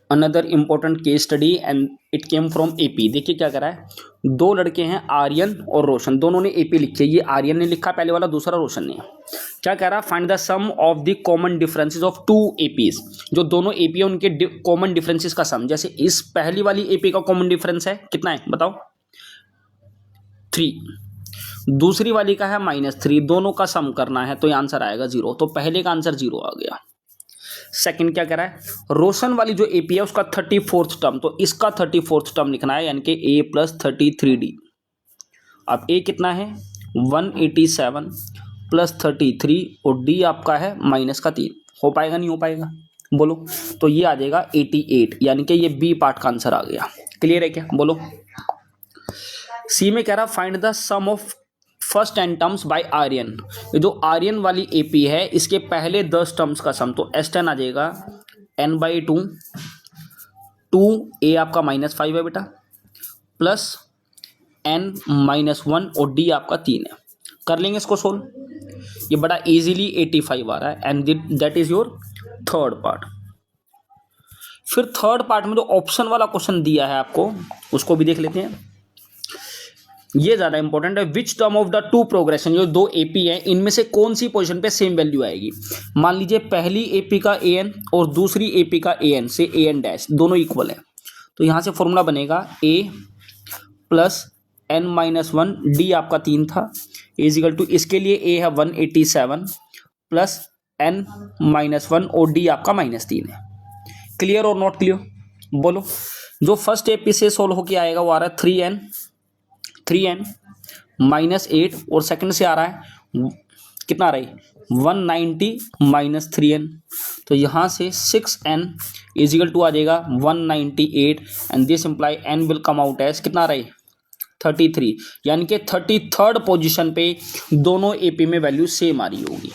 Another important case study and it came from AP. देखिए क्या करा है, दो लड़के हैं आर्यन और रोशन, दोनों ने एपी लिखी है। ये आर्यन ने लिखा पहले वाला, दूसरा रोशन ने। क्या कह रहा है, find the sum of the common differences of two APs. जो दोनों एपी है उनके कॉमन डिफरेंसेस का सम। जैसे इस पहली वाली एपी का कॉमन डिफरेंस है कितना है बताओ, 3। दूसरी वाली का है -3। दोनों का सम करना है तो ये आंसर आएगा 0। तो पहले का आंसर 0 आ गया। सेकंड क्या कह रहा है, रोशन वाली जो एपी है उसका 34th टर्म, तो इसका 34th टर्म लिखना है, यानी कि a + 33d। अब a कितना है 187 + 33 और d आपका है -3। हो पाएगा नहीं हो पाएगा बोलो, तो ये आ जाएगा 88, यानी कि ये बी पार्ट का आंसर आ गया। क्लियर है क्या बोलो। सी में कह रहा find the sum of first 10 terms by आर्यन। ये जो आर्यन वाली एपी है इसके पहले 10 टर्म्स का सम, तो S10 आ जाएगा n/2, 2a आपका -5 है बेटा, प्लस n-1 और d आपका 3 है। कर लेंगे इसको सोल्व, ये बड़ा इजीली 85 आ रहा है, and that is your third part. फिर थर्ड पार्ट में जो ऑप्शन वाला क्वेश्चन दिया है आपको उसको भी देख लेते हैं। ये ज्यादा इंपॉर्टेंट है। Which term of the two progression, जो दो एपी है इनमें से कौन सी पोजीशन पे सेम वैल्यू आएगी। मान लीजिए पहली एपी का an और दूसरी एपी का an से an' दोनों इक्वल है, तो यहां से फॉर्मूला बनेगा a + n-1, d आपका 3 था, इजिकल टू इसके लिए a है 187 + n-1 और d आपका -3 है। क्लियर और नॉट क्लियर बोलो। जो फर्स्ट एपी से सोल्व होके आएगा वो आ रहा है 3n -8 और सेकंड से आ रहा है कितना आ रहा है 190 -3n, तो यहाँ से 6n इजिकल टू आ जाएगा 198 and this imply n will come out as कितना आ रहा है 33, यानी कि 33rd पोजीशन पे दोनों एपी में वैल्यू सेम आ रही होगी।